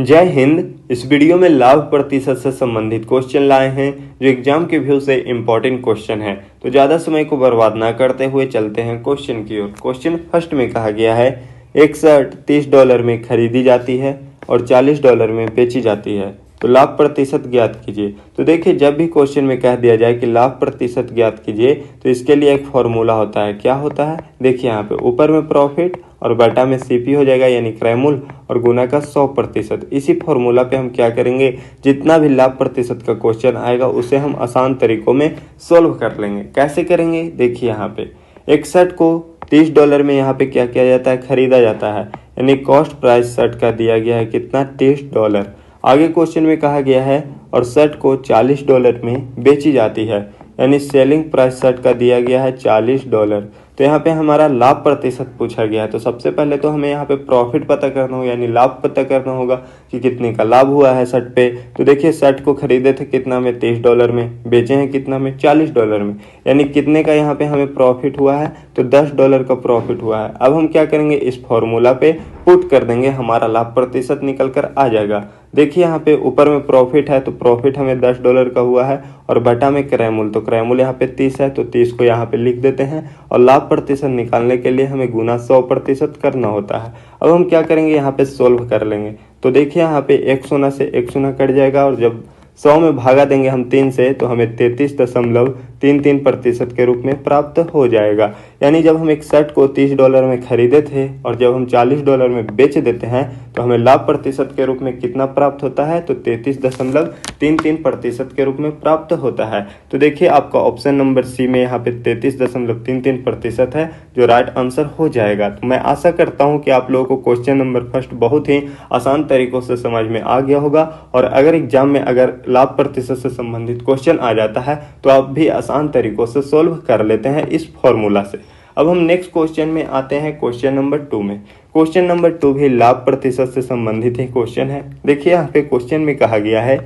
जय हिंद। इस वीडियो में लाभ प्रतिशत से संबंधित क्वेश्चन लाए हैं जो एग्जाम के व्यू से इम्पोर्टेंट क्वेश्चन है। तो ज़्यादा समय को बर्बाद ना करते हुए चलते हैं क्वेश्चन की ओर। क्वेश्चन फर्स्ट में कहा गया है एक शर्ट $30 में खरीदी जाती है और $40 में बेची जाती है, तो लाभ प्रतिशत ज्ञात कीजिए। तो देखिए, जब भी क्वेश्चन में कह दिया जाए कि लाभ प्रतिशत ज्ञात कीजिए तो इसके लिए एक फॉर्मूला होता है। क्या होता है? देखिए यहाँ पे ऊपर में प्रॉफिट और बटा में सीपी हो जाएगा यानी क्रय मूल्य और गुना का 100%। इसी फॉर्मूला पे हम क्या करेंगे, जितना भी लाभ प्रतिशत का क्वेश्चन आएगा उसे हम आसान तरीकों में सोल्व कर लेंगे। कैसे करेंगे? देखिए यहाँ पे एक शर्ट को $30 में यहाँ पे क्या किया जाता है, खरीदा जाता है, यानी कॉस्ट प्राइस शर्ट का दिया गया है कितना, $30। आगे क्वेश्चन में कहा गया है और शर्ट को $40 में बेची जाती है, यानी सेलिंग प्राइस शर्ट का दिया गया है $40। तो यहाँ पे हमारा लाभ प्रतिशत पूछा गया है। तो सबसे पहले तो हमें यहाँ पे प्रॉफिट पता करना होगा, यानी लाभ पता करना होगा कि कितने का लाभ हुआ है शर्ट पे। तो देखिए, शर्ट को खरीदे थे कितना में, $30 में, बेचे हैं कितना में, $40 में, यानी कितने का यहाँ पे हमें प्रॉफिट हुआ है, तो $10 का प्रॉफिट हुआ है। अब हम क्या करेंगे, इस फॉर्मूला पे पुट कर देंगे, हमारा लाभ प्रतिशत निकल कर आ जाएगा। देखिए यहाँ पे ऊपर में प्रॉफिट है तो प्रॉफिट हमें $10 का हुआ है और बटा में क्रय मूल्य, तो क्रय मूल्य यहाँ पे 30 है तो 30 को यहाँ पे लिख देते हैं और लाभ प्रतिशत निकालने के लिए हमें गुना 100% करना होता है। अब हम क्या करेंगे, यहाँ पे सोल्व कर लेंगे। तो देखिए यहाँ पे एक शून्य से एक शून्य कट जाएगा और जब 100 में भागा देंगे हम 3 से तो हमें 33.33% के रूप में प्राप्त हो जाएगा। यानी जब हम एक शर्ट को $30 में खरीदे थे और जब हम $40 में बेच देते हैं तो हमें लाभ प्रतिशत के रूप में कितना प्राप्त होता है, तो 33.33% के रूप में प्राप्त होता है। तो देखिए आपका ऑप्शन नंबर सी में यहाँ पे 33.33% है जो राइट आंसर हो जाएगा। तो मैं आशा करता हूँ कि आप लोगों को क्वेश्चन नंबर फर्स्ट बहुत ही आसान तरीकों से समझ में आ गया होगा और अगर एग्जाम में अगर लाभ प्रतिशत से संबंधित क्वेश्चन आ जाता है तो आप भी आसान तरीकों से सोल्व कर लेते हैं इस फॉर्मूला से। अब हम नेक्स्ट क्वेश्चन में आते हैं, क्वेश्चन नंबर 2 में। क्वेश्चन नंबर 2 भी लाभ प्रतिशत से संबंधित ही क्वेश्चन है। देखिए यहाँ पे क्वेश्चन में कहा गया है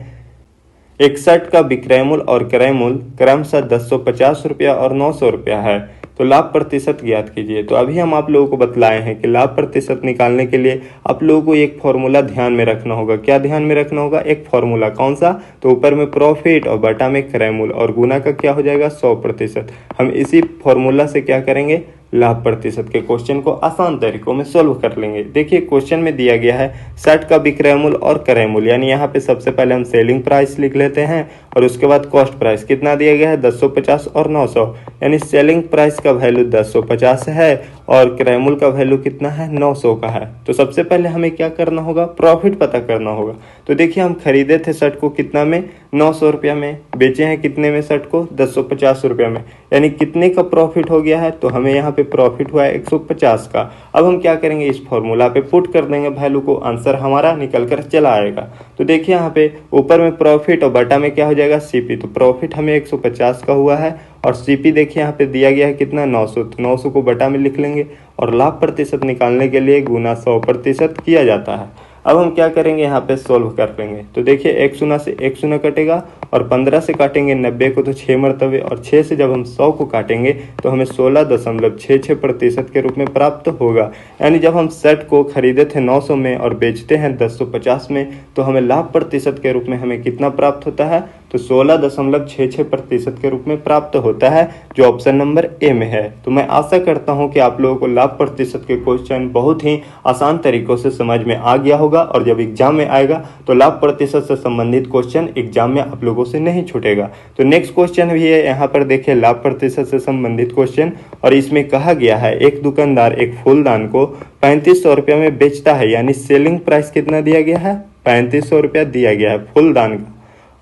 एक शर्ट का विक्रय मूल्य और क्रय मूल्य क्रमशः ₹1050 और ₹900 है, तो लाभ प्रतिशत ज्ञात कीजिए। तो अभी हम आप लोगों को बतलाए हैं कि लाभ प्रतिशत निकालने के लिए आप लोगों को एक फॉर्मूला ध्यान में रखना होगा। क्या ध्यान में रखना होगा? एक फॉर्मूला। कौन सा? तो ऊपर में प्रॉफिट और बटा में क्रय मूल्य और गुना का क्या हो जाएगा, 100%। हम इसी फॉर्मूला से क्या करेंगे, लाभ प्रतिशत के क्वेश्चन को आसान तरीकों में सोल्व कर लेंगे। देखिए क्वेश्चन में दिया गया है शर्ट का विक्रय मूल्य और क्रय मूल्य, यानी यहाँ पे सबसे पहले हम सेलिंग प्राइस लिख लेते हैं और उसके बाद कॉस्ट प्राइस कितना दिया गया है, 1050 और 900, यानी सेलिंग प्राइस का वैल्यू 1050 है और क्रय मूल्य का वैल्यू कितना है, 900 का है। तो सबसे पहले हमें क्या करना होगा, प्रॉफिट पता करना होगा। तो देखिए हम खरीदे थे शर्ट को कितना में, ₹900 में, बेचे हैं कितने में शर्ट को, ₹1050 में, यानी कितने का प्रॉफिट हो गया है, तो हमें यहाँ पे प्रॉफिट हुआ है 150 का। अब हम क्या करेंगे, इस फॉर्मूला पे पुट कर देंगे वैल्यू को, आंसर हमारा निकल कर चला आएगा। तो देखिए यहाँ पे ऊपर में प्रॉफिट और बटा में क्या हो जाएगा, सीपी। तो प्रॉफिट हमें 150 का हुआ है और सीपी देखिए यहाँ पे दिया गया है कितना, 900। तो 900 को बटा में लिख लेंगे और लाभ प्रतिशत निकालने के लिए गुना 100% किया जाता है। अब हम क्या करेंगे, यहाँ पे सोल्व कर लेंगे। तो देखिए एक शून्य से एक शून्य कटेगा और 15 से काटेंगे 90 को तो 6 मरतबे और 6 से जब हम 100 को काटेंगे तो हमें 16.66% के रूप में प्राप्त होगा। यानी जब हम शर्ट को खरीदे थे 900 में और बेचते हैं 1050 में तो हमें लाभ प्रतिशत के रूप में हमें कितना प्राप्त होता है, तो 16.66% के रूप में प्राप्त होता है, जो ऑप्शन नंबर ए में है। तो मैं आशा करता हूं कि आप लोगों को लाभ प्रतिशत के क्वेश्चन बहुत ही आसान तरीकों से समझ में आ गया होगा और जब एग्जाम में आएगा तो लाभ प्रतिशत से संबंधित क्वेश्चन एग्जाम में आप लोगों से नहीं छूटेगा। तो नेक्स्ट क्वेश्चन भी है, यहाँ पर देखिए लाभ प्रतिशत से संबंधित क्वेश्चन और इसमें कहा गया है एक दुकानदार एक फूलदान को ₹3500 में बेचता है, यानी सेलिंग प्राइस कितना दिया गया है, ₹3500 दिया गया है फूलदान का,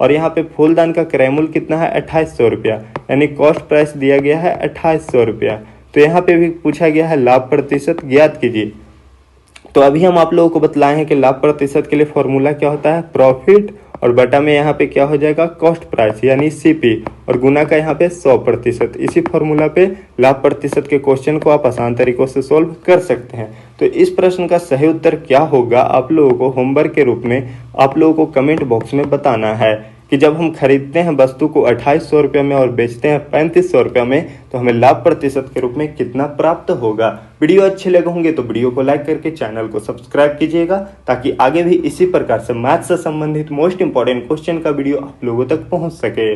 और यहाँ पे फूलदान का क्रय मूल्य कितना है, ₹2800, यानी कॉस्ट प्राइस दिया गया है ₹2800। तो यहाँ पे भी पूछा गया है लाभ प्रतिशत ज्ञात कीजिए। तो अभी हम आप लोगों को बतलाए हैं कि लाभ प्रतिशत के लिए फॉर्मूला क्या होता है, प्रॉफिट और बटा में यहाँ पे क्या हो जाएगा, कॉस्ट प्राइस यानी सीपी और गुना का यहाँ पे 100%। इसी फॉर्मूला पे लाभ प्रतिशत के क्वेश्चन को आप आसान तरीकों से सोल्व कर सकते हैं। तो इस प्रश्न का सही उत्तर क्या होगा, आप लोगों को होमवर्क के रूप में आप लोगों को कमेंट बॉक्स में बताना है कि जब हम खरीदते हैं वस्तु को 2800 रुपये में और बेचते हैं 3500 रुपये में, तो हमें लाभ प्रतिशत के रूप में कितना प्राप्त होगा। वीडियो अच्छे लगे होंगे तो वीडियो को लाइक करके चैनल को सब्सक्राइब कीजिएगा, ताकि आगे भी इसी प्रकार से मैथ से संबंधित मोस्ट इंपॉर्टेंट क्वेश्चन का वीडियो आप लोगों तक पहुंच सके।